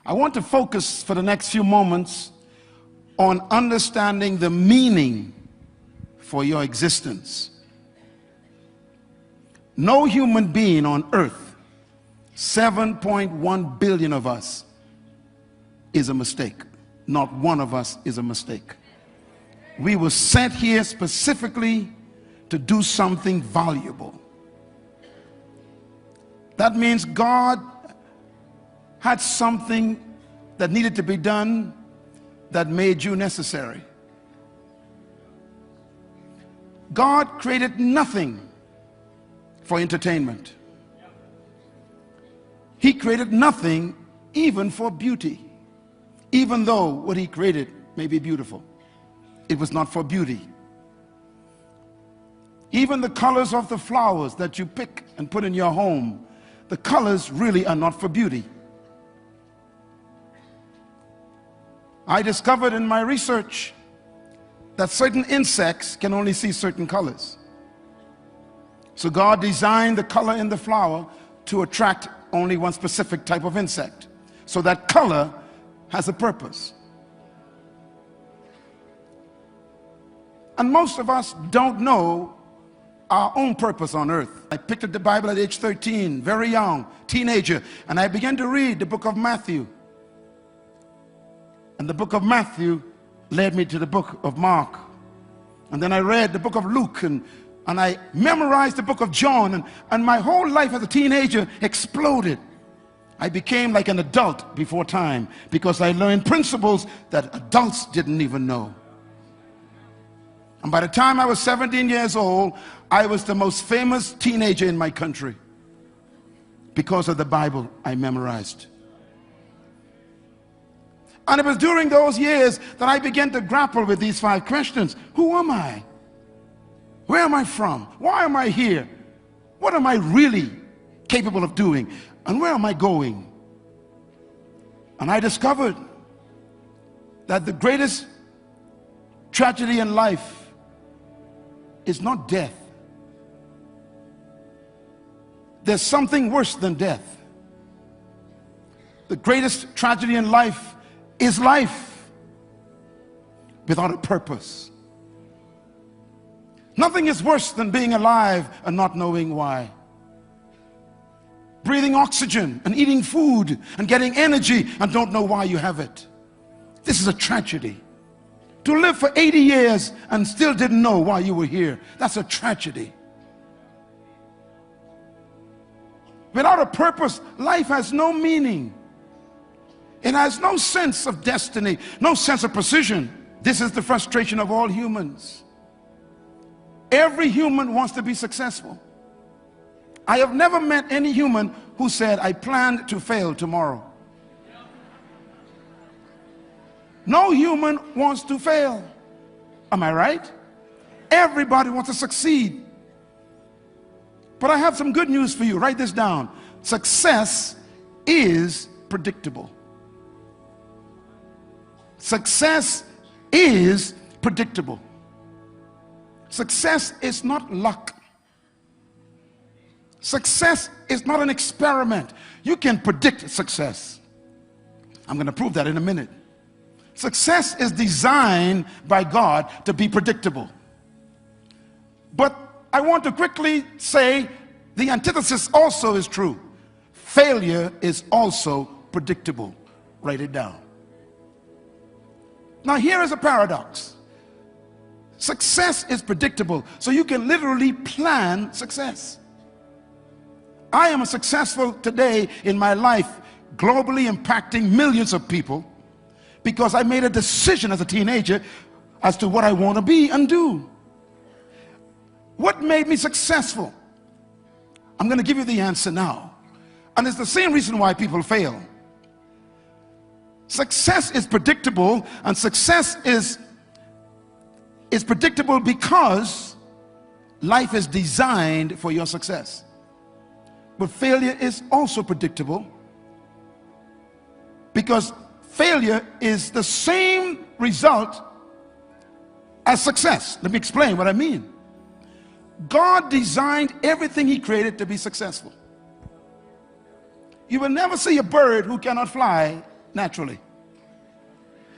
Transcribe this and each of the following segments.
I want to focus for the next few moments on understanding the meaning for your existence. No human being on earth, 7.1 billion of us, is a mistake. Not one of us is a mistake. We were sent here specifically to do something valuable. That means God had something that needed to be done that made you necessary. God created nothing for entertainment. He created nothing even for beauty. Even though what he created may be beautiful, it was not for beauty. Even the colors of the flowers that you pick and put in your home, the colors really are not for beauty. I discovered in my research that certain insects can only see certain colors. So God designed the color in the flower to attract only one specific type of insect. So that color has a purpose. And most of us don't know our own purpose on earth. I picked up the Bible at age 13, very young, teenager, and I began to read the book of Matthew. And the book of Matthew led me to the book of Mark. And then I read the book of Luke, and I memorized the book of John, and my whole life as a teenager exploded. I became like an adult before time because I learned principles that adults didn't even know. And by the time I was 17 years old, I was the most famous teenager in my country because of the Bible I memorized. And it was during those years that I began to grapple with these 5 questions. Who am I? Where am I from? Why am I here? What am I really capable of doing? And where am I going? And I discovered that the greatest tragedy in life is not death. There's something worse than death. The greatest tragedy in life is life without a purpose. Nothing is worse than being alive and not knowing why. Breathing oxygen and eating food and getting energy and don't know why you have it. This is a tragedy. To live for 80 years and still didn't know why you were here, that's a tragedy. Without a purpose, life has no meaning. It has no sense of destiny, no sense of precision. This is the frustration of all humans. Every human wants to be successful. I have never met any human who said, I planned to fail tomorrow. No human wants to fail. Am I right? Everybody wants to succeed. But I have some good news for you. Write this down. Success is predictable. Success is predictable. Success is not luck. Success is not an experiment. You can predict success. I'm going to prove that in a minute. Success is designed by God to be predictable. But I want to quickly say the antithesis also is true. Failure is also predictable. Write it down. Now here is a paradox. Success is predictable, so you can literally plan success. I am successful today in my life, globally impacting millions of people, because I made a decision as a teenager as to what I want to be and do. What made me successful? I'm going to give you the answer now. And it's the same reason why people fail. Success is predictable, and success is predictable because life is designed for your success. But failure is also predictable because failure is the same result as success. Let me explain what I mean. God designed everything he created to be successful. You will never see a bird who cannot fly naturally.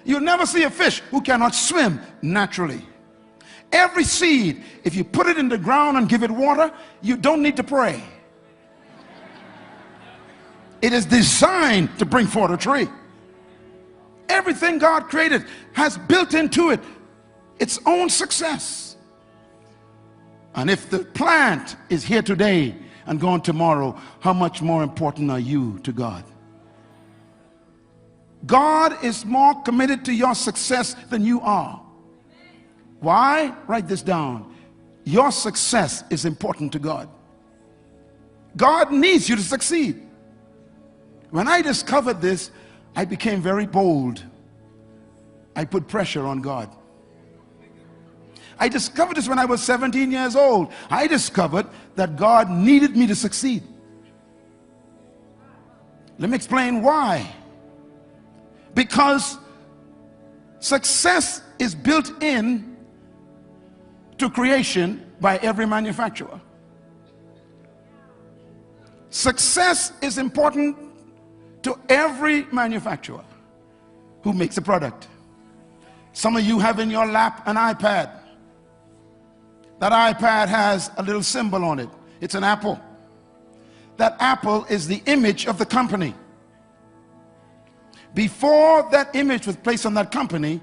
You'll never see a fish who cannot swim naturally. Every seed, if you put it in the ground and give it water, you don't need to pray. It is designed to bring forth a tree. Everything God created has built into it its own success. And if the plant is here today and gone tomorrow, how much more important are you to God? God is more committed to your success than you are. Why? Write this down. Your success is important to God. God needs you to succeed. When I discovered this, I became very bold. I put pressure on God. I discovered this when I was 17 years old. I discovered that God needed me to succeed. Let me explain why. Because success is built in to creation by every manufacturer. Success is important to every manufacturer who makes a product. Some of you have in your lap an iPad. That iPad has a little symbol on it. It's an apple. That apple is the image of the company. Before that image was placed on that company,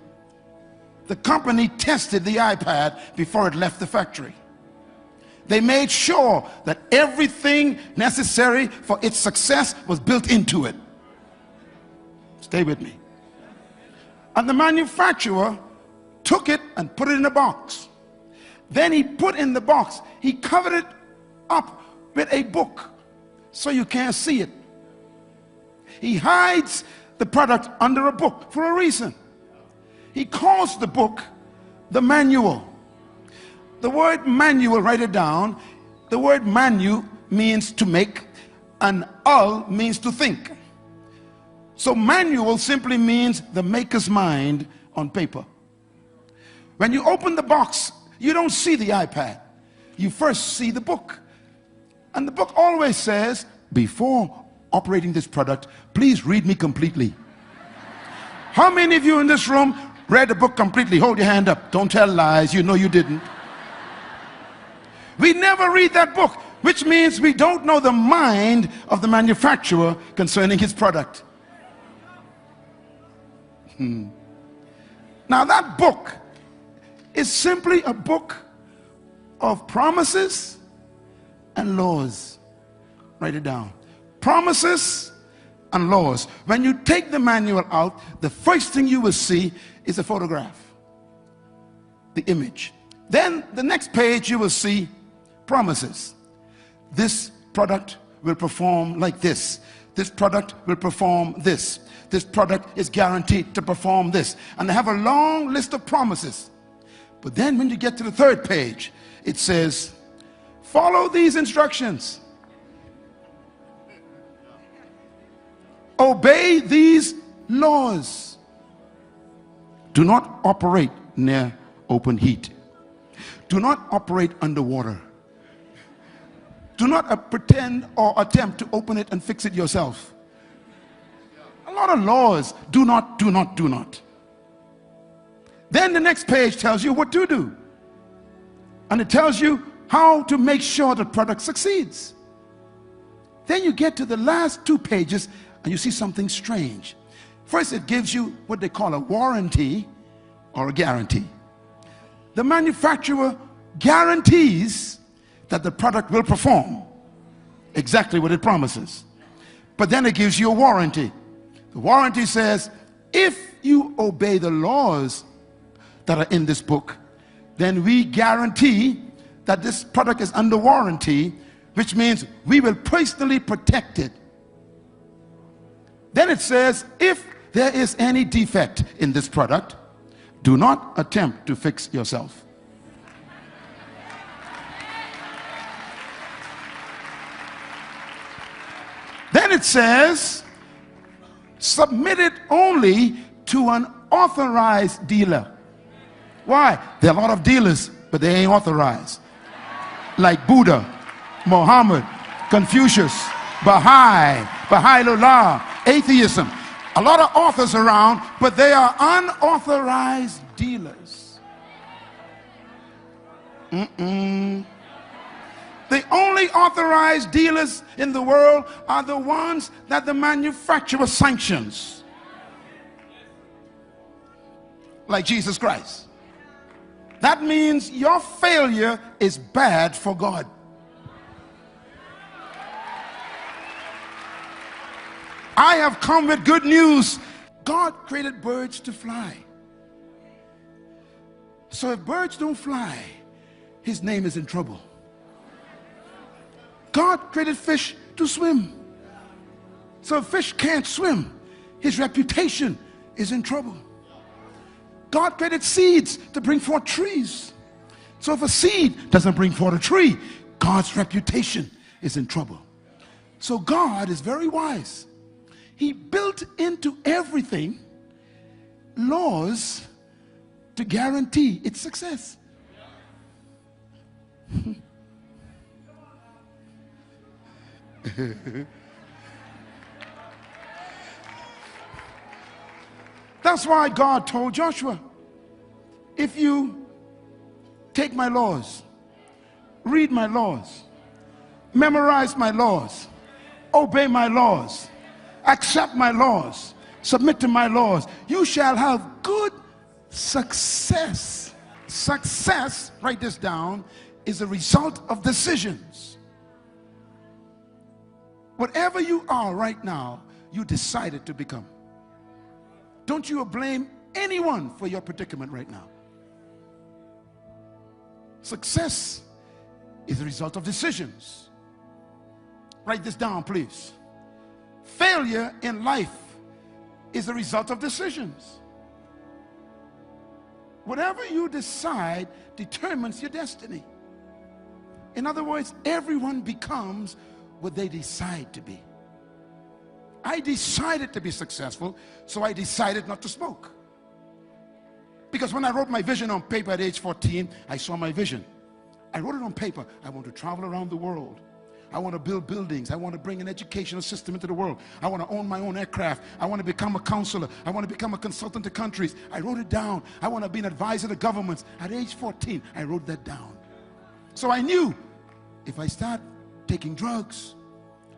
the company tested the iPad before it left the factory. They made sure that everything necessary for its success was built into it. Stay with me. And the manufacturer took it and put it in a box. Then he put in the box, he covered it up with a book so you can't see it. He hides the product under a book for a reason. He calls the book the manual. The word manual, write it down. The word manu means to make, and ul means to think. So manual simply means the maker's mind on paper. When you open the box, you don't see the iPad. You first see the book. And the book always says, before operating this product, please read me completely. How many of you in this room read the book completely? Hold your hand up. Don't tell lies. You know you didn't. We never read that book, which means we don't know the mind of the manufacturer concerning his product. Now that book is simply a book of promises and laws. Write it down. Promises and laws. When you take the manual out, the first thing you will see is a photograph, the image. Then the next page you will see promises. This product will perform like this. This product will perform this. This product is guaranteed to perform this. And they have a long list of promises. But then when you get to the third page, it says, follow these instructions. Obey these laws. Do not operate near open heat. Do not operate underwater. Do not pretend or attempt to open it and fix it yourself. A lot of laws. Do not, do not, do not. Then the next page tells you what to do. And it tells you how to make sure the product succeeds. Then you get to the last two pages and you see something strange. First, it gives you what they call a warranty or a guarantee. The manufacturer guarantees that the product will perform exactly what it promises. But then it gives you a warranty. The warranty says, if you obey the laws that are in this book, then we guarantee that this product is under warranty, which means we will personally protect it. Then it says, if there is any defect in this product, do not attempt to fix yourself. Then it says, submit it only to an authorized dealer. Why? There are a lot of dealers, but they ain't authorized. Like Buddha, Muhammad, Confucius, Baha'i Lullah, atheism. A lot of authors around, but they are unauthorized dealers. The only authorized dealers in the world are the ones that the manufacturer sanctions, like Jesus Christ. That means your failure is bad for God. I have come with good news. God created birds to fly. So if birds don't fly, his name is in trouble. God created fish to swim. So if fish can't swim, his reputation is in trouble. God created seeds to bring forth trees. So if a seed doesn't bring forth a tree, God's reputation is in trouble. So God is very wise. He built into everything laws to guarantee its success. That's why God told Joshua, if you take my laws, read my laws, memorize my laws, obey my laws, accept my laws, submit to my laws, you shall have good success. Success, write this down, is a result of decisions. Whatever you are right now, you decided to become. Don't you blame anyone for your predicament right now. Success is a result of decisions. Write this down, please. Failure in life is a result of decisions. Whatever you decide determines your destiny. In other words, everyone becomes what they decide to be. I decided to be successful, so I decided not to smoke. Because when I wrote my vision on paper at age 14, I saw my vision. I wrote it on paper. I want to travel around the world. I want to build buildings. I want to bring an educational system into the world. I want to own my own aircraft. I want to become a counselor. I want to become a consultant to countries. I wrote it down. I want to be an advisor to governments. At age 14, I wrote that down. So I knew if I start taking drugs,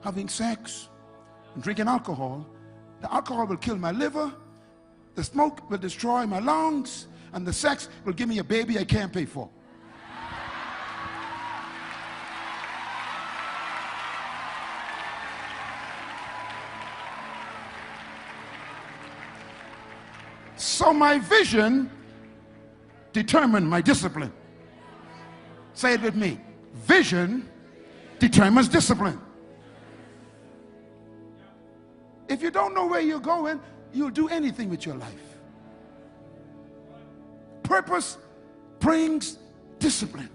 having sex, and drinking alcohol, the alcohol will kill my liver, the smoke will destroy my lungs, and the sex will give me a baby I can't pay for. So my vision determined my discipline. Say it with me. Vision determines discipline. If you don't know where you're going, you'll do anything with your life. Purpose brings discipline.